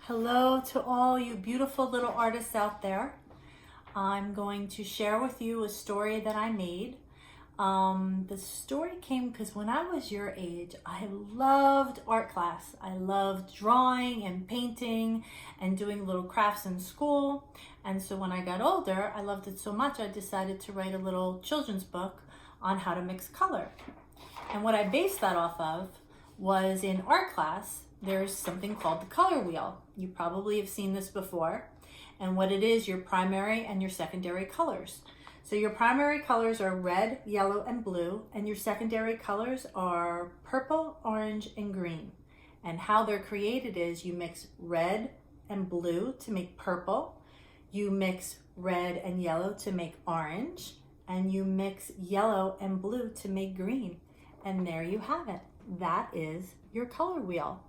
Hello to all you beautiful little artists out there. I'm going to share with you a story that I made. The story came because when I was your age, I loved art class. I loved drawing and painting and doing little crafts in school. And so when I got older, I loved it so much, I decided to write a little children's book on how to mix color. And what I based that off of was in art class, there's something called the color wheel. You probably have seen this before. And what it is, your primary and your secondary colors. So your primary colors are red, yellow, and blue, and your secondary colors are purple, orange, and green. And how they're created is you mix red and blue to make purple, you mix red and yellow to make orange, and you mix yellow and blue to make green. And there you have it. That is your color wheel.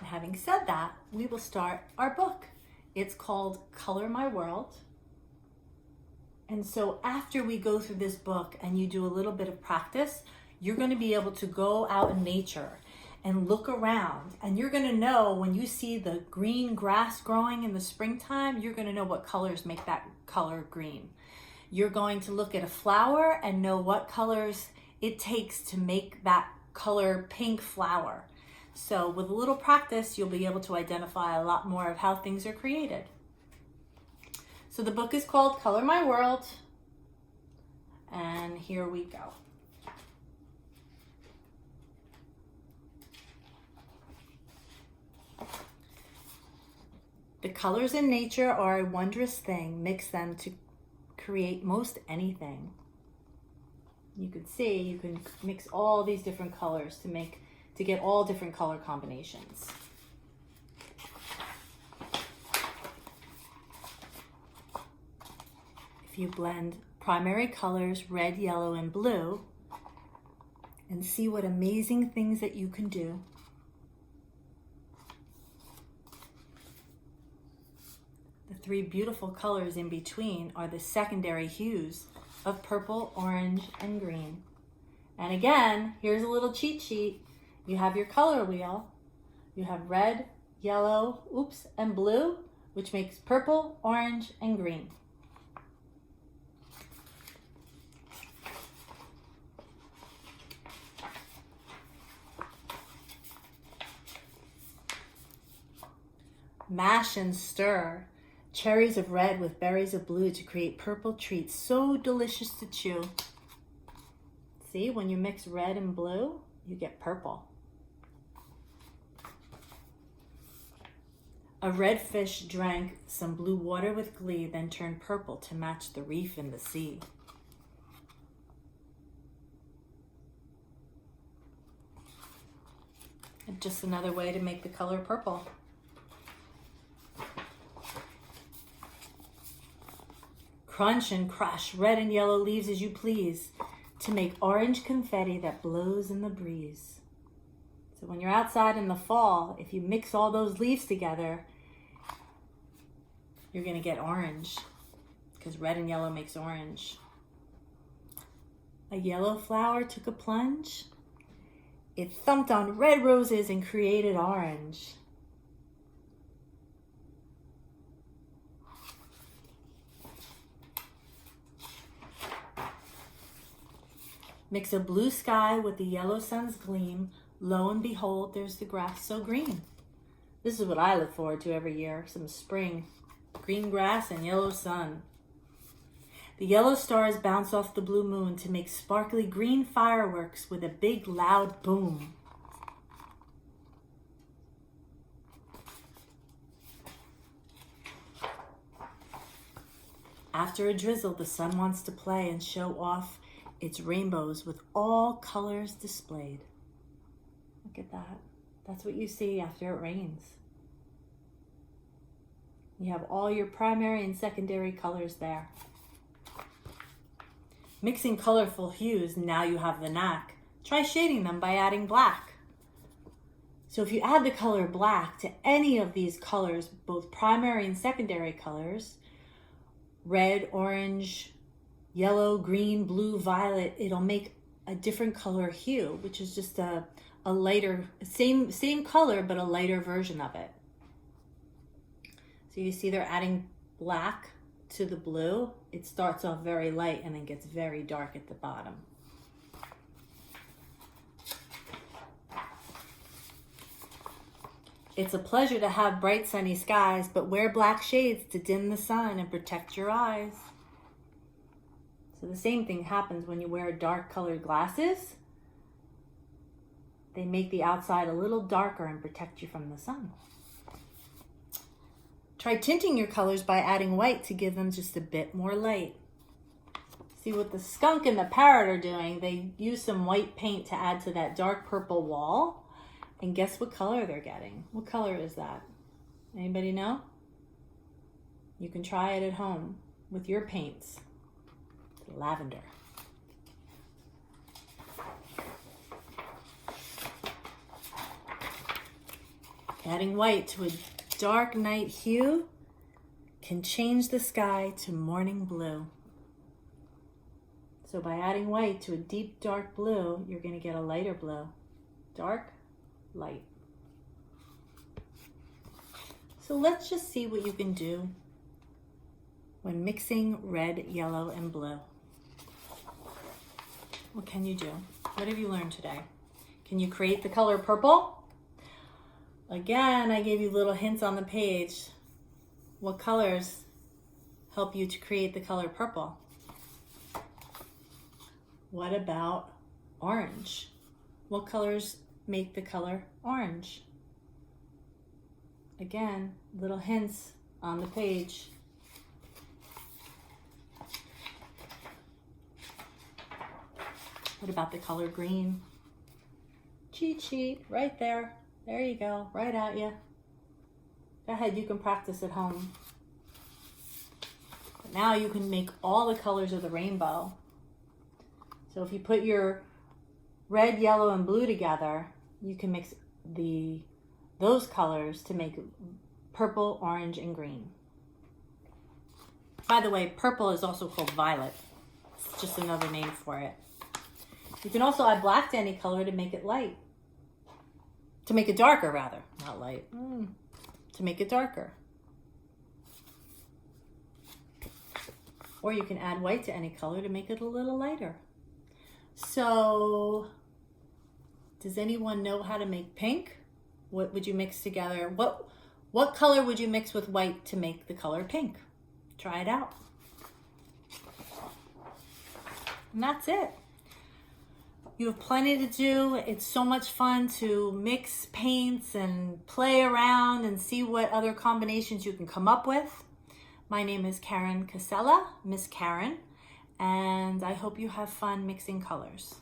Having said that, we will start our book. It's called Color My World. And so after we go through this book and you do a little bit of practice, you're going to be able to go out in nature and look around. And you're going to know when you see the green grass growing in the springtime, you're going to know what colors make that color green. You're going to look at a flower and know what colors it takes to make that color pink flower. So with a little practice, you'll be able to identify a lot more of how things are created. So the book is called Color My World, and here we go. The colors in nature are a wondrous thing. Mix them to create most anything. You can see, you can mix all these different colors to get all different color combinations. If you blend primary colors, red, yellow, and blue, and see what amazing things that you can do. The three beautiful colors in between are the secondary hues of purple, orange, and green. And again, here's a little cheat sheet. You have your color wheel. You have red, yellow, and blue, which makes purple, orange, and green. Mash and stir cherries of red with berries of blue to create purple treats so delicious to chew. See, when you mix red and blue, you get purple. A red fish drank some blue water with glee, then turned purple to match the reef in the sea. And just another way to make the color purple. Crunch and crush red and yellow leaves as you please to make orange confetti that blows in the breeze. So when you're outside in the fall, if you mix all those leaves together, you're going to get orange because red and yellow makes orange. A yellow flower took a plunge. It thumped on red roses and created orange. Mix a blue sky with the yellow sun's gleam. Lo and behold, there's the grass so green. This is what I look forward to every year, some spring. Green grass and yellow sun. The yellow stars bounce off the blue moon to make sparkly green fireworks with a big loud boom. After a drizzle, the sun wants to play and show off its rainbows with all colors displayed. Look at that. That's what you see after it rains. You have all your primary and secondary colors there. Mixing colorful hues, now you have the knack. Try shading them by adding black. So if you add the color black to any of these colors, both primary and secondary colors, red, orange, yellow, green, blue, violet, it'll make a different color hue, which is just a a lighter, same color, but a lighter version of it. So you see they're adding black to the blue. It starts off very light and then gets very dark at the bottom. It's a pleasure to have bright sunny skies, but wear black shades to dim the sun and protect your eyes. So the same thing happens when you wear dark colored glasses. They make the outside a little darker and protect you from the sun. Try tinting your colors by adding white to give them just a bit more light. See what the skunk and the parrot are doing? They use some white paint to add to that dark purple wall. And guess what color they're getting? What color is that? Anybody know? You can try it at home with your paints. Lavender. Adding white to a dark night hue can change the sky to morning blue. So by adding white to a deep dark blue, you're going to get a lighter blue. Dark, light. So let's just see what you can do when mixing red, yellow, and blue. What can you do? What have you learned today? Can you create the color purple? Again, I gave you little hints on the page. What colors help you to create the color purple? What about orange? What colors make the color orange? Again, little hints on the page. What about the color green? Cheat sheet, right there. There you go, right at you. Go ahead, you can practice at home. But now you can make all the colors of the rainbow. So if you put your red, yellow, and blue together, you can mix those colors to make purple, orange, and green. By the way, purple is also called violet. It's just another name for it. You can also add black to any color to make it light. To make it darker, rather. Not light. To make it darker. Or you can add white to any color to make it a little lighter. So, does anyone know how to make pink? What would you mix together? What color would you mix with white to make the color pink? Try it out. And that's it. You have plenty to do. It's so much fun to mix paints and play around and see what other combinations you can come up with. My name is Karen Casella, Miss Karen, and I hope you have fun mixing colors.